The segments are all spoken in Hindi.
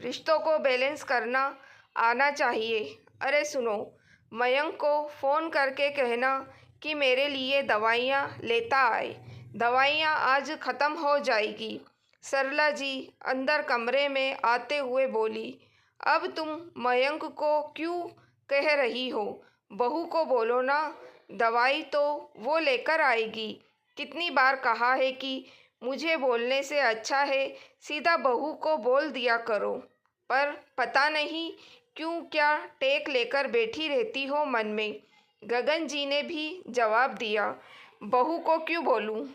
रिश्तों को बैलेंस करना आना चाहिए। अरे सुनो, मयंक को फ़ोन करके कहना कि मेरे लिए दवाइयाँ लेता आए। दवाइयाँ आज ख़त्म हो जाएगी। सरला जी अंदर कमरे में आते हुए बोली। अब तुम मयंक को क्यों कह रही हो? बहू को बोलो ना, दवाई तो वो लेकर आएगी। कितनी बार कहा है कि मुझे बोलने से अच्छा है सीधा बहू को बोल दिया करो, पर पता नहीं क्यों क्या टेक लेकर बैठी रहती हो मन में। गगन जी ने भी जवाब दिया, बहू को क्यों बोलूं?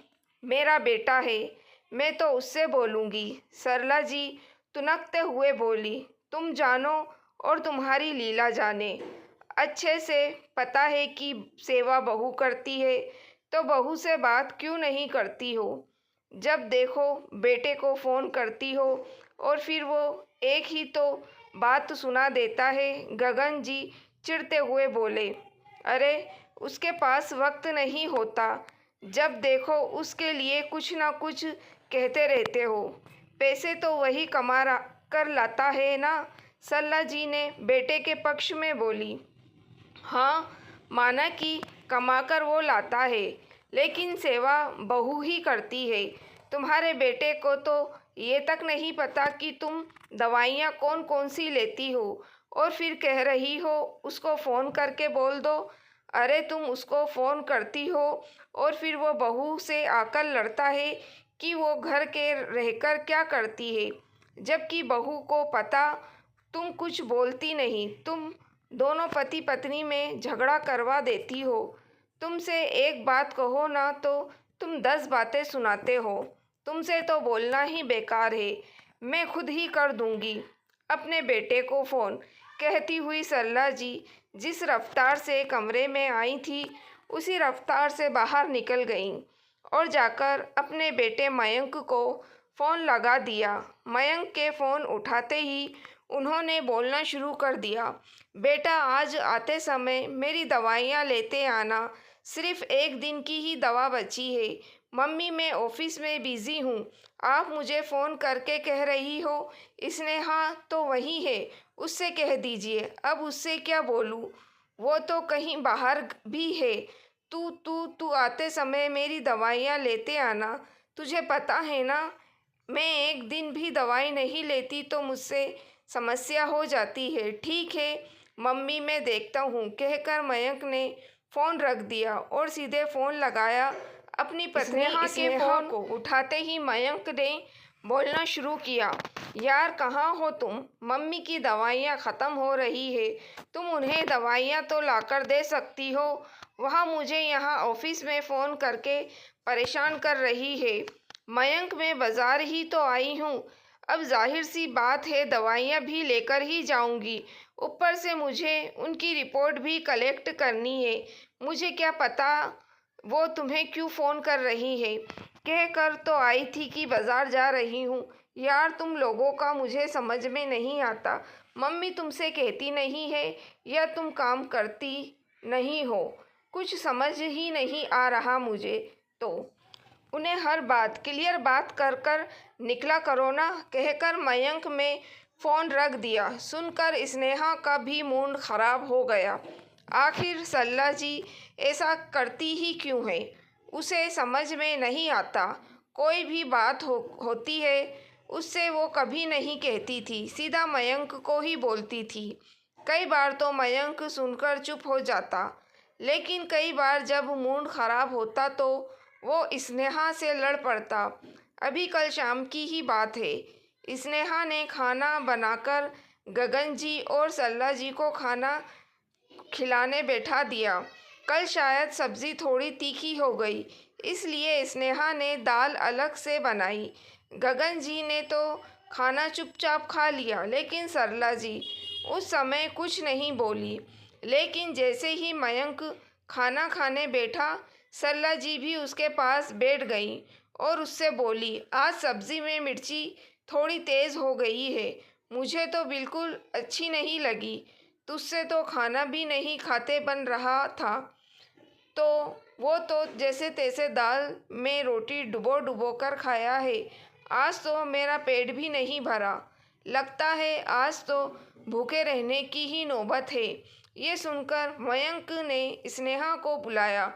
मेरा बेटा है, मैं तो उससे बोलूंगी। सरला जी तुनकते हुए बोली, तुम जानो और तुम्हारी लीला जाने। अच्छे से पता है कि सेवा बहू करती है, तो बहू से बात क्यों नहीं करती हो? जब देखो बेटे को फ़ोन करती हो और फिर वो एक ही तो बात सुना देता है। गगन जी चिढ़ते हुए बोले, अरे उसके पास वक्त नहीं होता, जब देखो उसके लिए कुछ ना कुछ कहते रहते हो। पैसे तो वही कमा कर लाता है ना? सरला जी ने बेटे के पक्ष में बोली। हाँ, माना कि कमाकर वो लाता है, लेकिन सेवा बहू ही करती है। तुम्हारे बेटे को तो ये तक नहीं पता कि तुम दवाइयाँ कौन कौन सी लेती हो, और फिर कह रही हो उसको फ़ोन करके बोल दो। अरे तुम उसको फ़ोन करती हो और फिर वो बहू से आकर लड़ता है कि वो घर के रहकर क्या करती है, जबकि बहू को पता तुम कुछ बोलती नहीं। तुम दोनों पति पत्नी में झगड़ा करवा देती हो। तुमसे एक बात कहो ना तो तुम 10 बातें सुनाते हो। तुमसे तो बोलना ही बेकार है। मैं खुद ही कर दूंगी अपने बेटे को फ़ोन, कहती हुई सरला जी जिस रफ्तार से कमरे में आई थी उसी रफ्तार से बाहर निकल गईं और जाकर अपने बेटे मयंक को फ़ोन लगा दिया। मयंक के फ़ोन उठाते ही उन्होंने बोलना शुरू कर दिया, बेटा आज आते समय मेरी दवाइयाँ लेते आना। सिर्फ एक दिन की ही दवा बची है। मम्मी मैं ऑफिस में बिज़ी हूँ। आप मुझे फ़ोन करके कह रही हो। स्नेहा तो वही है, उससे कह दीजिए। अब उससे क्या बोलूँ, वो तो कहीं बाहर भी है। तू तू तू आते समय मेरी दवाइयाँ लेते आना। तुझे पता है ना, मैं एक दिन भी दवाई नहीं लेती तो मुझसे समस्या हो जाती है। ठीक है मम्मी, मैं देखता हूँ, कहकर मयंक ने फ़ोन रख दिया और सीधे फ़ोन लगाया अपनी पत्नी स्नेहा को। उठाते ही मयंक ने बोलना शुरू किया, यार कहाँ हो तुम? मम्मी की दवाइयाँ ख़त्म हो रही है, तुम उन्हें दवाइयाँ तो लाकर दे सकती हो। वह मुझे यहाँ ऑफिस में फ़ोन करके परेशान कर रही है। मयंक मैं बाज़ार ही तो आई हूँ, अब जाहिर सी बात है दवाइयाँ भी लेकर ही जाऊँगी। ऊपर से मुझे उनकी रिपोर्ट भी कलेक्ट करनी है। मुझे क्या पता वो तुम्हें क्यों फ़ोन कर रही है। कहकर तो आई थी कि बाज़ार जा रही हूँ। यार तुम लोगों का मुझे समझ में नहीं आता। मम्मी तुमसे कहती नहीं है या तुम काम करती नहीं हो, कुछ समझ ही नहीं आ रहा मुझे तो। उन्हें हर बात क्लियर बात कर कर निकला करो ना, कहकर मयंक में फ़ोन रख दिया। सुनकर स्नेहा का भी मूड खराब हो गया। आखिर सरला जी ऐसा करती ही क्यों है, उसे समझ में नहीं आता। कोई भी बात होती है उससे वो कभी नहीं कहती थी, सीधा मयंक को ही बोलती थी। कई बार तो मयंक सुनकर चुप हो जाता, लेकिन कई बार जब मूड खराब होता तो वो स्नेहा से लड़ पड़ता। अभी कल शाम की ही बात है, स्नेहा ने खाना बनाकर गगन जी और सरला जी को खाना खिलाने बैठा दिया। कल शायद सब्ज़ी थोड़ी तीखी हो गई, इसलिए स्नेहा ने दाल अलग से बनाई। गगन जी ने तो खाना चुपचाप खा लिया, लेकिन सरला जी उस समय कुछ नहीं बोली। लेकिन जैसे ही मयंक खाना खाने बैठा, सरला जी भी उसके पास बैठ गई और उससे बोली, आज सब्ज़ी में मिर्ची थोड़ी तेज़ हो गई है, मुझे तो बिल्कुल अच्छी नहीं लगी। तुझसे तो खाना भी नहीं खाते बन रहा था, तो वो तो जैसे तैसे दाल में रोटी डुबो डुबो कर खाया है। आज तो मेरा पेट भी नहीं भरा, लगता है आज तो भूखे रहने की ही नौबत है। ये सुनकर मयंक ने स्नेहा को बुलाया।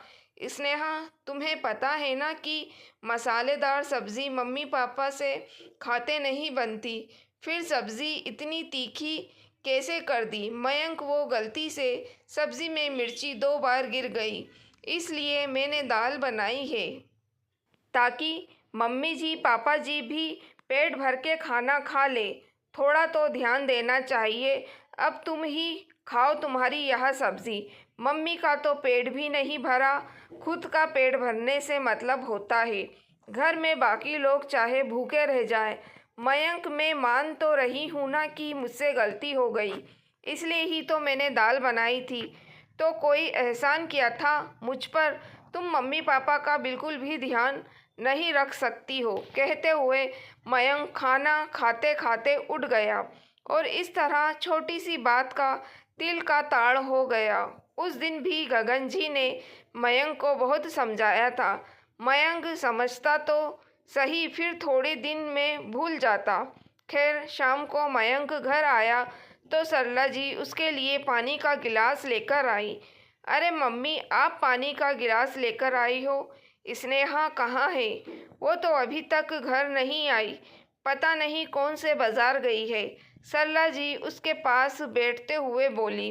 स्नेहा, तुम्हें पता है ना कि मसालेदार सब्जी मम्मी पापा से खाते नहीं बनती, फिर सब्जी इतनी तीखी कैसे कर दी? मयंक, वो गलती से सब्जी में मिर्ची 2 बार गिर गई, इसलिए मैंने दाल बनाई है ताकि मम्मी जी पापा जी भी पेट भर के खाना खा ले। थोड़ा तो ध्यान देना चाहिए। अब तुम ही खाओ तुम्हारी यह सब्जी। मम्मी का तो पेट भी नहीं भरा, खुद का पेट भरने से मतलब होता है। घर में बाकी लोग चाहे भूखे रह जाएं। मयंक, मैं मान तो रही हूँ ना कि मुझसे गलती हो गई, इसलिए ही तो मैंने दाल बनाई थी। तो कोई एहसान किया था मुझ पर? तुम मम्मी पापा का बिल्कुल भी ध्यान नहीं रख सकती हो। कहते हुए मयंक खाना खाते खाते उठ गया और इस तरह छोटी सी बात का तिल का ताड़ हो गया। उस दिन भी गगन जी ने मयंक को बहुत समझाया था। मयंक समझता तो सही, फिर थोड़े दिन में भूल जाता। खैर, शाम को मयंक घर आया तो सरला जी उसके लिए पानी का गिलास लेकर आई। अरे मम्मी, आप पानी का गिलास लेकर आई हो? स्नेहा कहाँ है? वो तो अभी तक घर नहीं आई, पता नहीं कौन से बाजार गई है। सरला जी उसके पास बैठते हुए बोली।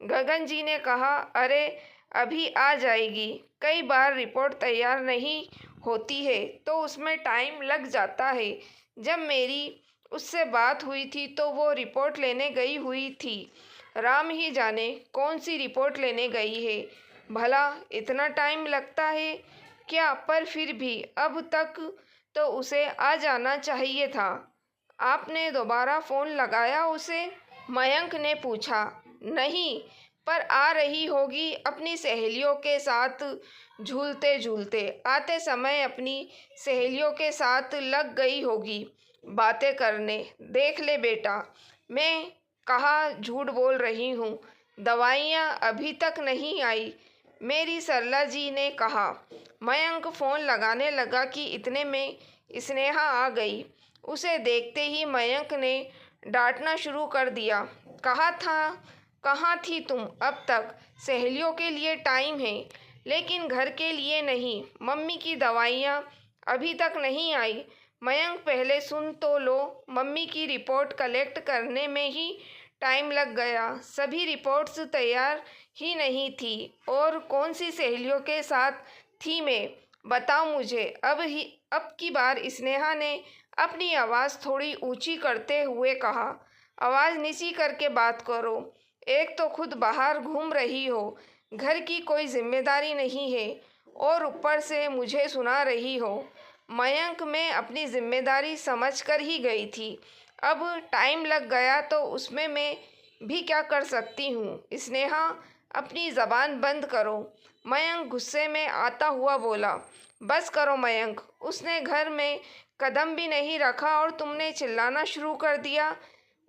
गगन जी ने कहा, अरे अभी आ जाएगी। कई बार रिपोर्ट तैयार नहीं होती है तो उसमें टाइम लग जाता है। जब मेरी उससे बात हुई थी तो वो रिपोर्ट लेने गई हुई थी। राम ही जाने कौन सी रिपोर्ट लेने गई है। भला इतना टाइम लगता है क्या? पर फिर भी अब तक तो उसे आ जाना चाहिए था। आपने दोबारा फ़ोन लगाया उसे? मयंक ने पूछा। नहीं, पर आ रही होगी अपनी सहेलियों के साथ झूलते झूलते। आते समय अपनी सहेलियों के साथ लग गई होगी बातें करने। देख ले बेटा, मैं कहाँ झूठ बोल रही हूँ। दवाइयाँ अभी तक नहीं आई, मेरी सरला जी ने कहा। मयंक फ़ोन लगाने लगा कि इतने में स्नेहा आ गई। उसे देखते ही मयंक ने डांटना शुरू कर दिया। कहाँ थी तुम अब तक? सहेलियों के लिए टाइम है, लेकिन घर के लिए नहीं। मम्मी की दवाइयाँ अभी तक नहीं आई। मयंक, पहले सुन तो लो। मम्मी की रिपोर्ट कलेक्ट करने में ही टाइम लग गया। सभी रिपोर्ट्स तैयार ही नहीं थी। और कौन सी सहेलियों के साथ थी मैं? बताओ मुझे। अब की बार स्नेहा ने अपनी आवाज़ थोड़ी ऊंची करते हुए कहा। आवाज़ नीची करके बात करो। एक तो खुद बाहर घूम रही हो, घर की कोई जिम्मेदारी नहीं है और ऊपर से मुझे सुना रही हो। मयंक, मैं अपनी जिम्मेदारी समझ कर ही गई थी। अब टाइम लग गया तो उसमें मैं भी क्या कर सकती हूँ? स्नेहा, अपनी ज़बान बंद करो। मयंक गुस्से में आता हुआ बोला। बस करो मयंक, उसने घर में कदम भी नहीं रखा और तुमने चिल्लाना शुरू कर दिया।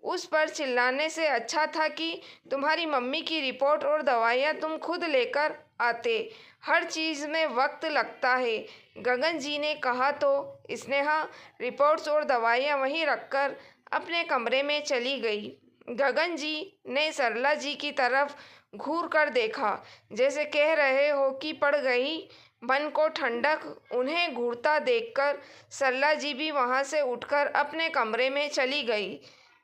उस पर चिल्लाने से अच्छा था कि तुम्हारी मम्मी की रिपोर्ट और दवाइयाँ तुम खुद लेकर आते। हर चीज़ में वक्त लगता है। गगन जी ने कहा तो स्नेहा रिपोर्ट्स और दवाइयाँ वहीं रखकर अपने कमरे में चली गई। गगन जी ने सरला जी की तरफ घूर कर देखा, जैसे कह रहे हो कि पड़ गई मन को ठंडक। उन्हें घूरता देखकर सरला जी भी वहाँ से उठकर अपने कमरे में चली गई।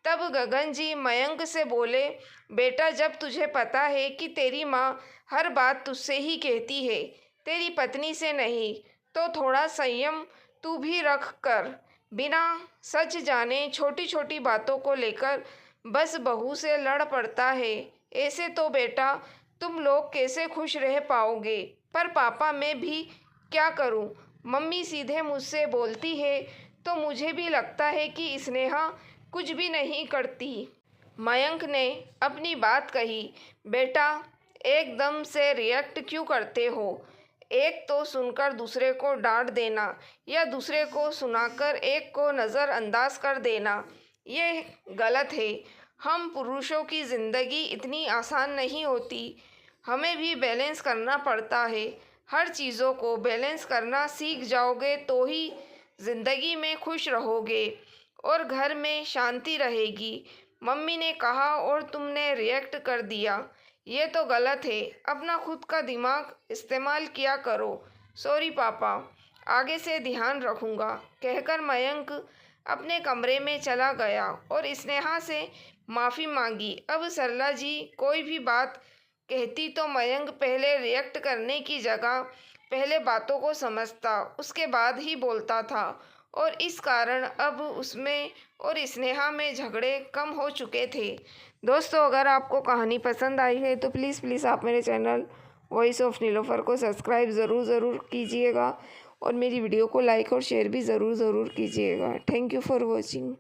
तब गगन जी मयंक से बोले, बेटा, जब तुझे पता है कि तेरी माँ हर बात तुझसे ही कहती है, तेरी पत्नी से नहीं, तो थोड़ा संयम तू भी रख कर। बिना सच जाने छोटी छोटी बातों को लेकर बस बहू से लड़ पड़ता है। ऐसे तो बेटा तुम लोग कैसे खुश रह पाओगे? पर पापा, मैं भी क्या करूं? मम्मी सीधे मुझसे बोलती है तो मुझे भी लगता है कि स्नेहा कुछ भी नहीं करती। मयंक ने अपनी बात कही। बेटा, एकदम से रिएक्ट क्यों करते हो? एक तो सुनकर दूसरे को डांट देना या दूसरे को सुनाकर एक को नज़रअंदाज कर देना, ये गलत है। हम पुरुषों की ज़िंदगी इतनी आसान नहीं होती। हमें भी बैलेंस करना पड़ता है। हर चीज़ों को बैलेंस करना सीख जाओगे तो ही ज़िंदगी में खुश रहोगे। और घर में शांति रहेगी। मम्मी ने कहा और तुमने रिएक्ट कर दिया। ये तो गलत है। अपना खुद का दिमाग इस्तेमाल किया करो। सॉरी पापा, आगे से ध्यान रखूँगा, कहकर मयंक अपने कमरे में चला गया और स्नेहा से माफ़ी मांगी। अब सरला जी कोई भी बात कहती तो मयंक पहले रिएक्ट करने की जगह पहले बातों को समझता, उसके बाद ही बोलता था और इस कारण अब उसमें और स्नेहा में झगड़े कम हो चुके थे। दोस्तों, अगर आपको कहानी पसंद आई है तो प्लीज़ आप मेरे चैनल वॉइस ऑफ नीलोफर को सब्सक्राइब ज़रूर कीजिएगा और मेरी वीडियो को लाइक और शेयर भी ज़रूर कीजिएगा। Thank you for watching.